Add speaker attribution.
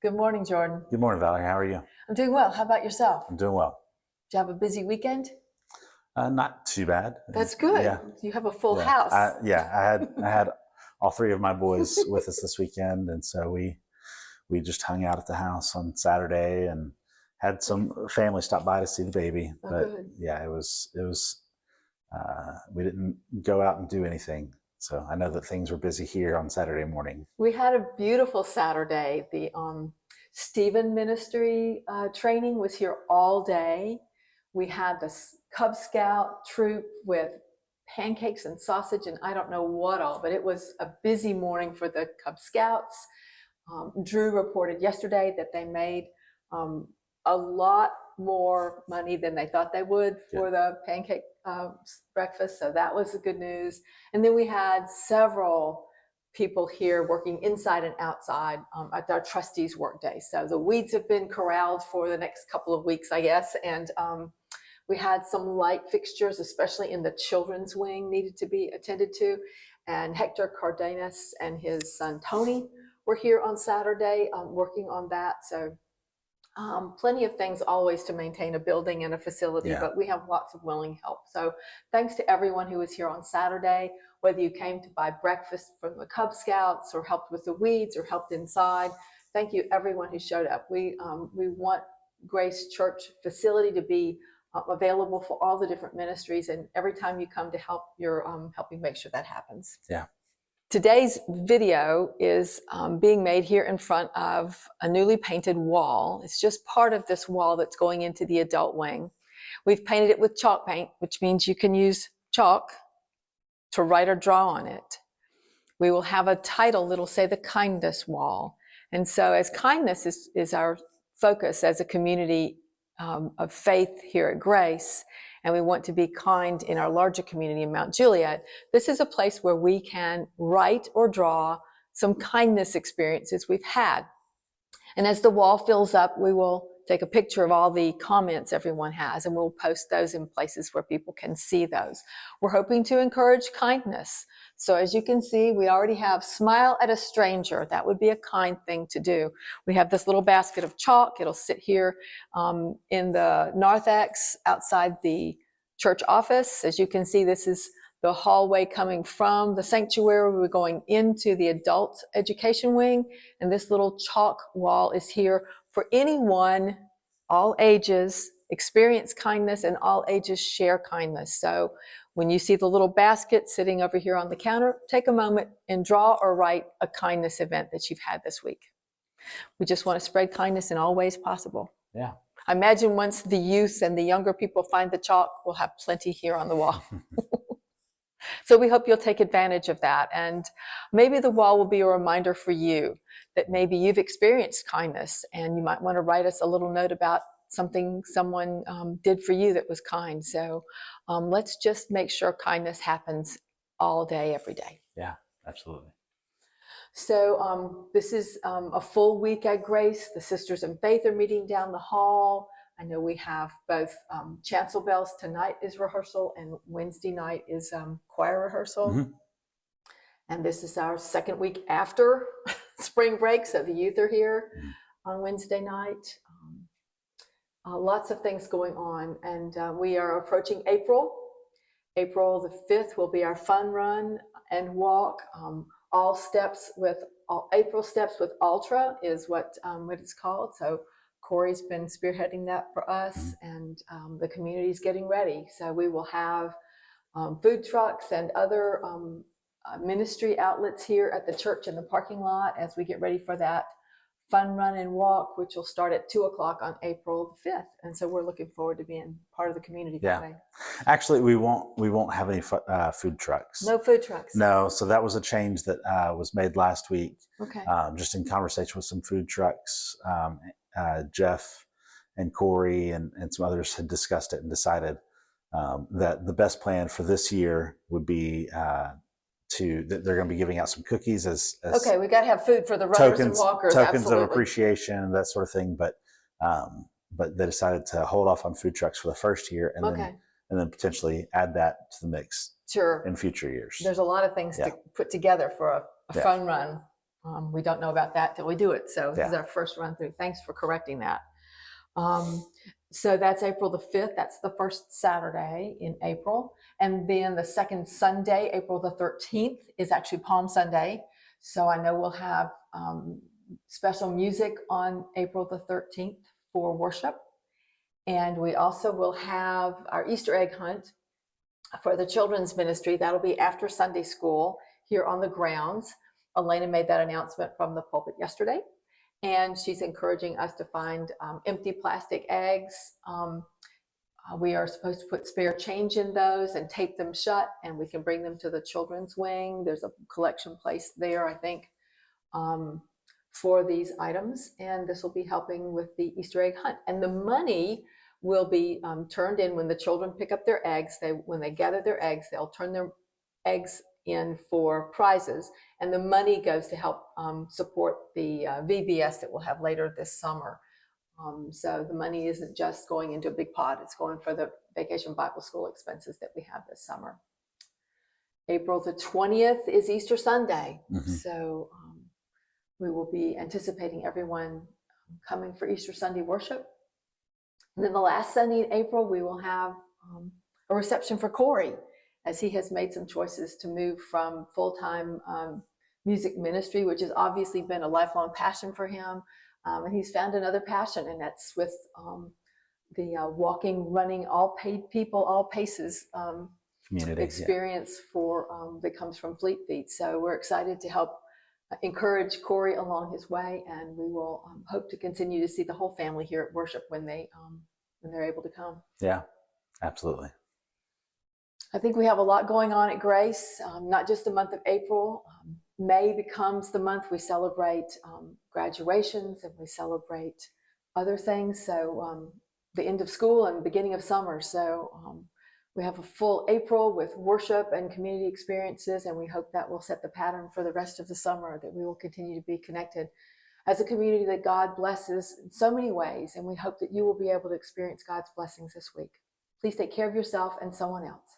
Speaker 1: Good morning, Jordan.
Speaker 2: Good morning, Valerie. How are you?
Speaker 1: I'm doing well. How about yourself?
Speaker 2: I'm doing well.
Speaker 1: Did you have a busy weekend?
Speaker 2: Not too bad.
Speaker 1: That's good.
Speaker 2: Yeah.
Speaker 1: You have a full
Speaker 2: Yeah.
Speaker 1: house.
Speaker 2: I had all three of my boys with us this weekend, and so we just hung out at the house on Saturday and had some family stop by to see the baby.
Speaker 1: Oh,
Speaker 2: But
Speaker 1: good.
Speaker 2: yeah, it was. We didn't go out and do anything. So I know that things were busy here on Saturday morning.
Speaker 1: We had a beautiful Saturday. The Stephen Ministry training was here all day. We had the Cub Scout troop with pancakes and sausage and I don't know what all, but it was a busy morning for the Cub Scouts. Drew reported yesterday that they made a lot more money than they thought they would for the pancake breakfast. So that was the good news. And then we had several people here working inside and outside at our trustees work day. So the weeds have been corralled for the next couple of weeks, I guess. And we had some light fixtures, especially in the children's wing, needed to be attended to. And Hector Cardenas and his son Tony were here on Saturday working on that. So plenty of things always to maintain a building and a facility, but we have lots of willing help. So thanks to everyone who was here on Saturday, whether you came to buy breakfast from the Cub Scouts or helped with the weeds or helped inside. Thank you everyone who showed up. We want Grace Church facility to be available for all the different ministries, and every time you come to help, you're helping make sure that happens.
Speaker 2: Yeah.
Speaker 1: Today's video is being made here in front of a newly painted wall. It's just part of this wall that's going into the adult wing. We've painted it with chalk paint, which means you can use chalk to write or draw on it. We will have a title that'll say the kindness wall. And so as kindness is our focus as a community of faith here at Grace, and we want to be kind in our larger community in Mount Juliet, this is a place where we can write or draw some kindness experiences we've had. And as the wall fills up, we will take a picture of all the comments everyone has, and we'll post those in places where people can see those. We're hoping to encourage kindness. So as you can see, we already have smile at a stranger. That would be a kind thing to do. We have this little basket of chalk. It'll sit here in the narthex outside the church office. As you can see, this is the hallway coming from the sanctuary. We're going into the adult education wing, and this little chalk wall is here for anyone, all ages, experience kindness, and all ages share kindness. So when you see the little basket sitting over here on the counter, take a moment and draw or write a kindness event that you've had this week. We just want to spread kindness in all ways possible.
Speaker 2: Yeah.
Speaker 1: I imagine once the youth and the younger people find the chalk, we'll have plenty here on the wall. So we hope you'll take advantage of that. And maybe the wall will be a reminder for you that maybe you've experienced kindness, and you might want to write us a little note about something someone did for you that was kind. So let's just make sure kindness happens all day, every day.
Speaker 2: Yeah, absolutely.
Speaker 1: So this is a full week at Grace. The Sisters in Faith are meeting down the hall. I know we have both chancel bells. Tonight is rehearsal, and Wednesday night is choir rehearsal. Mm-hmm. And this is our second week after spring break, so the youth are here on Wednesday night. Lots of things going on, and we are approaching April. April the 5th will be our fun run and walk. April Steps with Ultra is what it's called. So Corey's been spearheading that for us, and the community's getting ready. So we will have food trucks and other ministry outlets here at the church in the parking lot as we get ready for that fun run and walk, which will start at 2:00 on April 5th. And so we're looking forward to being part of the community today.
Speaker 2: Actually, we won't have any food trucks.
Speaker 1: No food trucks.
Speaker 2: No. So that was a change that was made last week.
Speaker 1: Okay.
Speaker 2: Just in conversation with some food trucks. Jeff and Corey and some others had discussed it and decided that the best plan for this year would be that they're going to be giving out some cookies as
Speaker 1: okay, we got to have food for the runners and walkers.
Speaker 2: Tokens
Speaker 1: absolutely.
Speaker 2: of appreciation and that sort of thing. But they decided to hold off on food trucks for the first year, and then potentially add that to the mix.
Speaker 1: Sure.
Speaker 2: In future years.
Speaker 1: There's a lot of things to put together for a fun run We don't know about that till we do it. So this is
Speaker 2: Yeah.
Speaker 1: our first run through. Thanks for correcting that. So that's April the 5th. That's the first Saturday in April. And then the second Sunday, April the 13th, is actually Palm Sunday. So I know we'll have special music on April the 13th for worship. And we also will have our Easter egg hunt for the children's ministry. That'll be after Sunday school here on the grounds. Elena made that announcement from the pulpit yesterday. And she's encouraging us to find empty plastic eggs. We are supposed to put spare change in those and tape them shut, and we can bring them to the children's wing. There's a collection place there, I think, for these items. And this will be helping with the Easter egg hunt. And the money will be turned in when the children pick up their eggs. When they gather their eggs, they'll turn their eggs in for prizes, and the money goes to help support the VBS that we'll have later this summer. So the money isn't just going into a big pot, it's going for the Vacation Bible School expenses that we have this summer. April the 20th is Easter Sunday. So we will be anticipating everyone coming for Easter Sunday worship. And then the last Sunday in April, we will have a reception for Corey, as he has made some choices to move from full-time music ministry, which has obviously been a lifelong passion for him. And he's found another passion, and that's with the walking, running, all paid people, all paces
Speaker 2: Community
Speaker 1: experience that comes from Fleet Feet. So we're excited to help encourage Corey along his way, and we will hope to continue to see the whole family here at worship when they're able to come.
Speaker 2: Yeah, absolutely.
Speaker 1: I think we have a lot going on at Grace, not just the month of April. May becomes the month we celebrate graduations, and we celebrate other things. So the end of school and beginning of summer. So we have a full April with worship and community experiences, and we hope that will set the pattern for the rest of the summer, that we will continue to be connected as a community that God blesses in so many ways. And we hope that you will be able to experience God's blessings this week. Please take care of yourself and someone else.